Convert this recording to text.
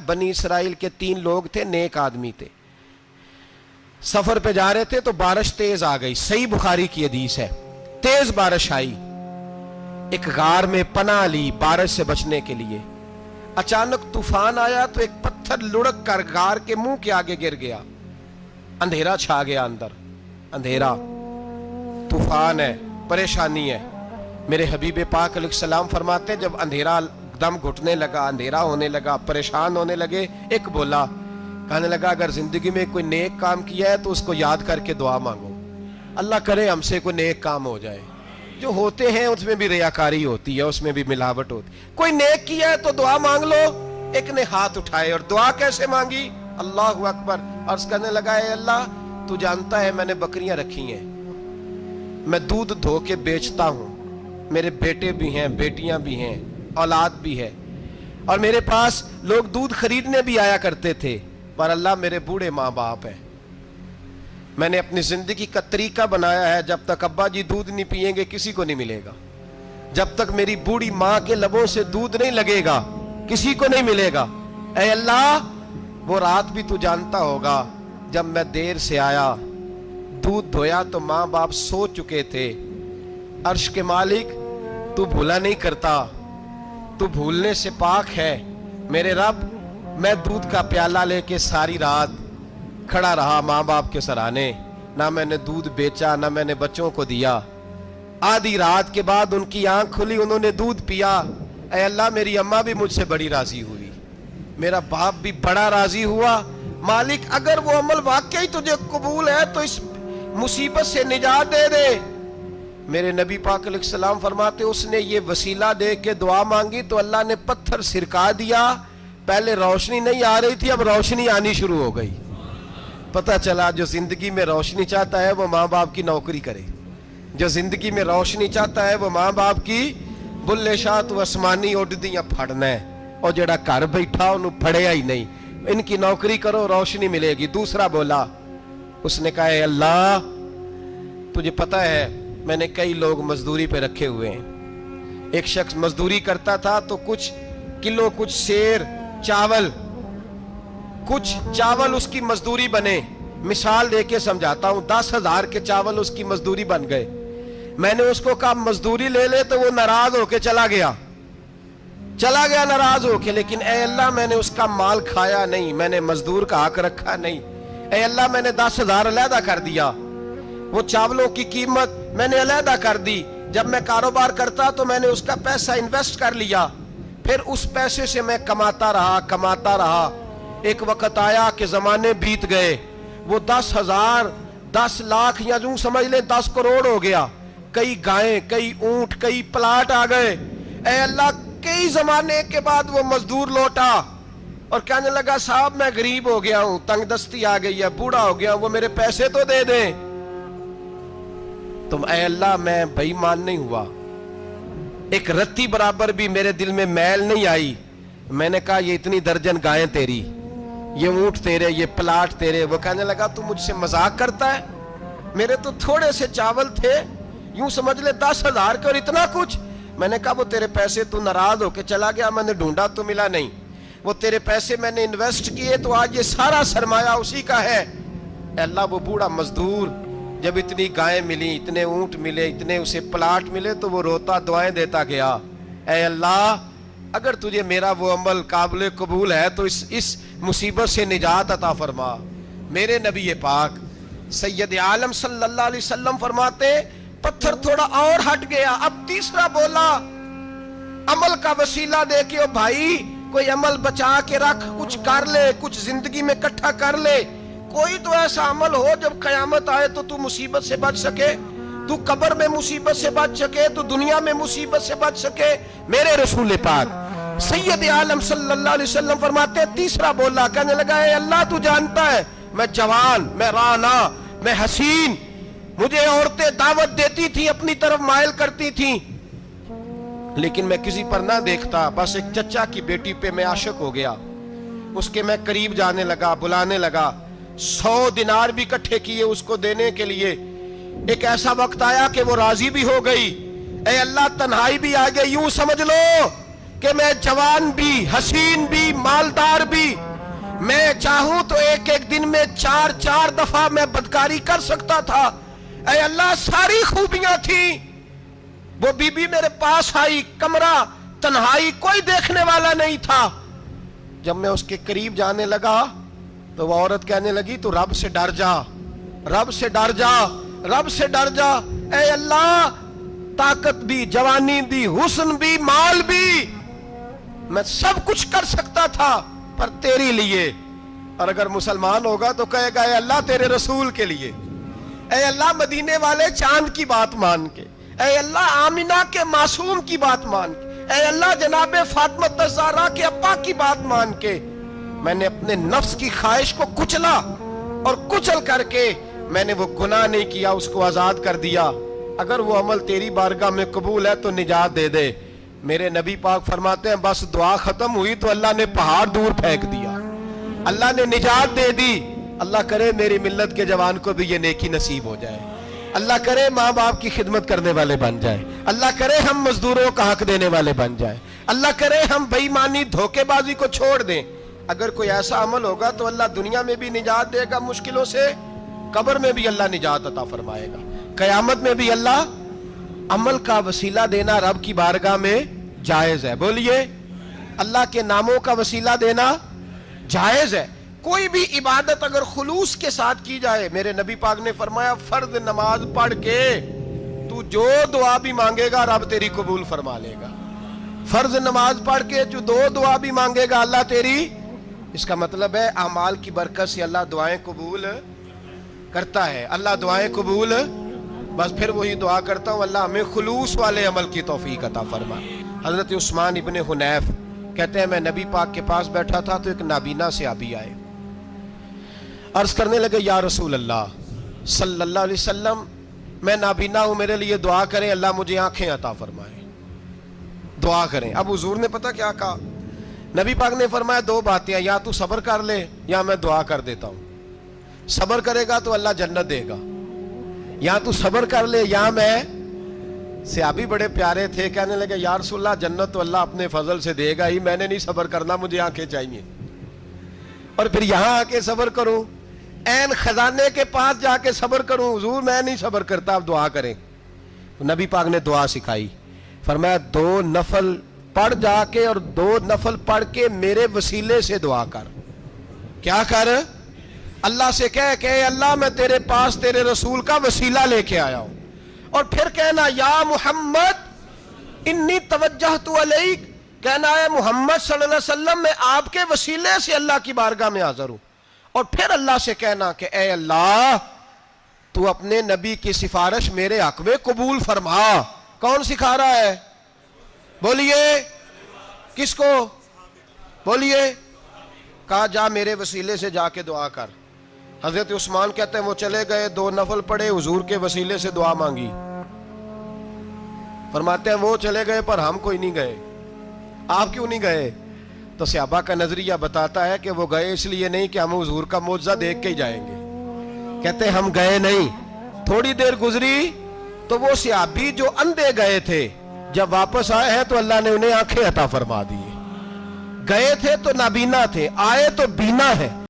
بنی اسرائیل کے 3 لوگ تھے، نیک آدمی تھے، سفر پہ جا رہے تھے تو بارش تیز آ گئی، صحیح بخاری کی حدیث ہے، تیز بارش آئی، ایک غار میں پناہ لی بارش سے بچنے کے لیے۔ اچانک طوفان آیا تو ایک پتھر لڑک کر غار کے منہ کے آگے گر گیا، اندھیرا چھا گیا، اندر اندھیرا، طوفان ہے، پریشانی ہے۔ میرے حبیب پاک علیہ السلام فرماتے ہیں جب اندھیرا دم گھٹنے لگا، اندھیرا ہونے لگا، پریشان ہونے لگے، ایک بولا، کہنے لگا اگر زندگی میں کوئی نیک کام کیا ہے تو اس کو یاد کر کے دعا مانگو، اللہ کرے ہم سے کوئی نیک کام ہو جائے۔ جو ہوتے ہیں اس میں بھی ریاکاری ہوتی ہے، اس میں بھی ملاوٹ ہوتی ہے، کوئی نیک کیا ہے تو دعا مانگ لو۔ ایک نے ہاتھ اٹھائے، اور دعا کیسے مانگی؟ اللہ اکبر، عرض کرنے لگا اے اللہ تو جانتا ہے میں نے بکریاں رکھی ہیں، میں دودھ دھو کے بیچتا ہوں، میرے بیٹے بھی ہیں، بیٹیاں بھی ہیں، اولاد بھی ہے، اور میرے پاس لوگ دودھ خریدنے بھی آیا کرتے تھے، پر اللہ میرے بوڑھے ماں باپ ہیں، میں نے اپنی زندگی کا طریقہ بنایا ہے جب تک ابا جی دودھ نہیں پئیں گے کسی کو نہیں ملے گا، جب تک میری بوڑھی ماں کے لبوں سے دودھ نہیں لگے گا کسی کو نہیں ملے گا۔ اے اللہ وہ رات بھی تو جانتا ہوگا جب میں دیر سے آیا، دودھ دھویا تو ماں باپ سو چکے تھے، عرش کے مالک تو بھولا نہیں کرتا، تو بھولنے سے پاک ہے، میرے رب میں دودھ کا پیالہ لے کے ساری رات کھڑا رہا ماں باپ کے سرانے، نہ میں نے دودھ بیچا نہ میں نے بچوں کو دیا، آدھی رات کے بعد ان کی آنکھ کھلی، انہوں نے دودھ پیا، اے اللہ میری اماں بھی مجھ سے بڑی راضی ہوئی، میرا باپ بھی بڑا راضی ہوا، مالک اگر وہ عمل واقعی تجھے قبول ہے تو اس مصیبت سے نجات دے دے۔ میرے نبی پاک علیہ السلام فرماتے اس نے یہ وسیلہ دے کے دعا مانگی تو اللہ نے پتھر سرکا دیا، پہلے روشنی نہیں آ رہی تھی اب روشنی آنی شروع ہو گئی۔ پتہ چلا جو زندگی میں روشنی چاہتا ہے وہ ماں باپ کی نوکری کرے، جو زندگی میں روشنی چاہتا ہے وہ ماں باپ کی بلے شاہ تو آسمانی اڈدیاں پھڑنا ہے، اور جڑا گھر بیٹھا انہوں پھڑیا ہی نہیں، ان کی نوکری کرو روشنی ملے گی۔ دوسرا بولا، اس نے کہا اے اللہ تجھے پتہ ہے میں نے کئی لوگ مزدوری پہ رکھے ہوئے ہیں، ایک شخص مزدوری کرتا تھا تو کچھ کلو کچھ سیر چاول اس کی مزدوری بنے، مثال دے کے سمجھاتا ہوں، 10,000 کے چاول اس کی مزدوری بن گئے، میں نے اس کو کہا مزدوری لے لے تو وہ ناراض ہو کے چلا گیا ناراض ہو کے، لیکن اے اللہ میں نے اس کا مال کھایا نہیں، میں نے مزدور کا حق رکھا نہیں، اے اللہ میں نے 10,000 علیحدہ کر دیا، وہ چاولوں کی قیمت میں نے علیحدہ کر دی، جب میں کاروبار کرتا تو میں نے اس کا پیسہ انویسٹ کر لیا، پھر اس پیسے سے میں کماتا رہا، ایک وقت آیا کہ زمانے بیت گئے، وہ 10,000 10 لاکھ یا جو سمجھ لے 10 کروڑ ہو گیا، کئی گائیں کئی اونٹ کئی پلاٹ آ گئے، اے اللہ کئی زمانے کے بعد وہ مزدور لوٹا اور کہنے لگا صاحب میں غریب ہو گیا ہوں، تنگ دستی آ گئی ہے، بوڑھا ہو گیا ہوں، وہ میرے پیسے تو دے دیں۔ تم اے اللہ میں بے ایمان نہیں ہوا، ایک رتی برابر بھی میرے دل میں میل نہیں آئی، میں نے کہا یہ اتنی درجن گائیں تیری، یہ اونٹ تیرے، یہ پلاٹ تیرے۔ وہ کہنے لگا تو مجھ سے مذاق کرتا ہے، میرے تو تھوڑے سے چاول تھے، یوں سمجھ لے 10,000 کے اور اتنا کچھ۔ میں نے کہا وہ تیرے پیسے تو ناراض ہو کے چلا گیا، میں نے ڈھونڈا تو ملا نہیں، وہ تیرے پیسے میں نے انویسٹ کیے تو آج یہ سارا سرمایہ اسی کا ہے۔ اے اللہ وہ بوڑھا مزدور جب اتنی گائیں ملی، اتنے اونٹ ملے، اتنے اسے پلاٹ ملے تو وہ روتا دعائیں دیتا گیا، اے اللہ اگر تجھے میرا وہ عمل قابل قبول ہے تو اس مصیبت سے نجات عطا فرما۔ میرے نبی پاک سید عالم صلی اللہ علیہ وسلم فرماتے پتھر تھوڑا اور ہٹ گیا، اب تیسرا بولا عمل کا وسیلہ دے کے او بھائی کوئی عمل بچا کے رکھ، کچھ کر لے، کچھ زندگی میں اکٹھا کر لے، کوئی تو ایسا عمل ہو جب قیامت آئے تو تو مصیبت سے بچ سکے، تو قبر میں مصیبت سے بچ سکے، تو دنیا میں مصیبت سے بچ سکے۔ میرے رسول پاک سید عالم صلی اللہ علیہ وسلم فرماتے تیسرا بولا، کہنے لگا اے اللہ تو جانتا ہے میں جوان، میں رانا، میں حسین، مجھے عورتیں دعوت دیتی تھی، اپنی طرف مائل کرتی تھیں، لیکن میں کسی پر نہ دیکھتا، بس ایک چچا کی بیٹی پہ میں عاشق ہو گیا، اس کے میں قریب جانے لگا، بلانے لگا، 100 دینار بھی اکٹھے کیے اس کو دینے کے لیے۔ ایک ایسا وقت آیا کہ وہ راضی بھی ہو گئی، اے اللہ تنہائی بھی آ گئی، یوں سمجھ لو کہ میں جوان بھی، حسین بھی، مالدار بھی، میں چاہوں تو ایک ایک دن میں 4 دفعہ میں بدکاری کر سکتا تھا۔ اے اللہ ساری خوبیاں تھیں، وہ بی بی میرے پاس آئی، کمرہ تنہائی، کوئی دیکھنے والا نہیں تھا۔ جب میں اس کے قریب جانے لگا تو وہ عورت کہنے لگی تو رب سے ڈر جا، رب سے ڈر جا، رب سے ڈر جا۔ اے اللہ طاقت بھی، جوانی بھی، حسن بھی، مال بھی، میں سب کچھ کر سکتا تھا پر تیری لیے۔ اور اگر مسلمان ہوگا تو کہے گا اے اللہ تیرے رسول کے لیے، اے اللہ مدینے والے چاند کی بات مان کے، اے اللہ آمنہ کے معصوم کی بات مان کے، اے اللہ جناب فاطمہ الزہرا کے ابا کی بات مان کے میں نے اپنے نفس کی خواہش کو کچلا، اور کچل کر کے میں نے وہ گناہ نہیں کیا، اس کو آزاد کر دیا۔ اگر وہ عمل تیری بارگاہ میں قبول ہے تو نجات دے دے۔ میرے نبی پاک فرماتے ہیں بس دعا ختم ہوئی تو اللہ نے پہاڑ دور پھینک دیا، اللہ نے نجات دے دی۔ اللہ کرے میری ملت کے جوان کو بھی یہ نیکی نصیب ہو جائے، اللہ کرے ماں باپ کی خدمت کرنے والے بن جائیں، اللہ کرے ہم مزدوروں کا حق دینے والے بن جائیں، اللہ کرے ہم بے ایمانی دھوکے بازی کو چھوڑ دیں۔ اگر کوئی ایسا عمل ہوگا تو اللہ دنیا میں بھی نجات دے گا مشکلوں سے، قبر میں بھی اللہ نجات عطا فرمائے گا، قیامت میں بھی اللہ۔ عمل کا وسیلہ دینا رب کی بارگاہ میں جائز ہے، بولیے اللہ کے ناموں کا وسیلہ دینا جائز ہے۔ کوئی بھی عبادت اگر خلوص کے ساتھ کی جائے، میرے نبی پاک نے فرمایا فرض نماز پڑھ کے تو جو دعا بھی مانگے گا رب تیری قبول فرما لے گا۔ فرض نماز پڑھ کے جو دعا بھی مانگے گا اللہ تیری، اس کا مطلب ہے اعمال کی برکت سے اللہ دعائیں قبول کرتا ہے، اللہ دعائیں قبول۔ بس پھر وہی دعا کرتا ہوں اللہ ہمیں خلوص والے عمل کی توفیق عطا فرما۔ حضرت عثمان ابن حنیف کہتے ہیں میں نبی پاک کے پاس بیٹھا تھا تو ایک نابینا صحابی آئے، عرض کرنے لگے یا رسول اللہ صلی اللہ علیہ وسلم میں نابینا ہوں، میرے لیے دعا کریں اللہ مجھے آنکھیں عطا فرمائے، دعا کریں۔ اب حضور نے پتہ کیا کہا؟ نبی پاک نے فرمایا 2 باتیں، یا تو صبر کر لے یا میں دعا کر دیتا ہوں۔ صبر کرے گا تو اللہ جنت دے گا، یا تو صبر کر لے یا میں۔ صحابی بڑے پیارے تھے، کہنے لگے یا رسول اللہ جنت تو اللہ اپنے فضل سے دے گا ہی، میں نے نہیں صبر کرنا، مجھے آنکھیں چاہیے، اور پھر یہاں آ کے صبر کروں، این خزانے کے پاس جا کے صبر کروں؟ حضور میں نہیں صبر کرتا، آپ دعا کریں۔ تو نبی پاک نے دعا سکھائی، فرمایا 2 نفل پڑھ جا کے اور 2 نفل پڑھ کے میرے وسیلے سے دعا کر۔ کیا کر؟ اللہ سے کہہ کہ اے اللہ میں تیرے پاس تیرے رسول کا وسیلہ لے کے آیا ہوں، اور پھر کہنا یا محمد انی توجہت علیک، کہنا ہے محمد صلی اللہ علیہ وسلم میں آپ کے وسیلے سے اللہ کی بارگاہ میں حاضر ہوں، اور پھر اللہ سے کہنا کہ اے اللہ تو اپنے نبی کی سفارش میرے حق میں قبول فرما۔ کون سکھا رہا ہے؟ بولیے کس کو؟ بولیے۔ کہا جا میرے وسیلے سے جا کے دعا کر۔ حضرت عثمان کہتے ہیں وہ چلے گئے، 2 نفل پڑھے، حضور کے وسیلے سے دعا مانگی۔ فرماتے ہیں وہ چلے گئے پر ہم کوئی نہیں گئے۔ آپ کیوں نہیں گئے؟ تو صحابہ کا نظریہ بتاتا ہے کہ وہ گئے اس لیے نہیں کہ ہم حضور کا معجزہ دیکھ کے ہی جائیں گے، کہتے ہم گئے نہیں۔ تھوڑی دیر گزری تو وہ صحابی جو اندھے گئے تھے جب واپس آئے ہیں تو اللہ نے انہیں آنکھیں عطا فرما دی۔ گئے تھے تو نابینا تھے، آئے تو بینا ہے۔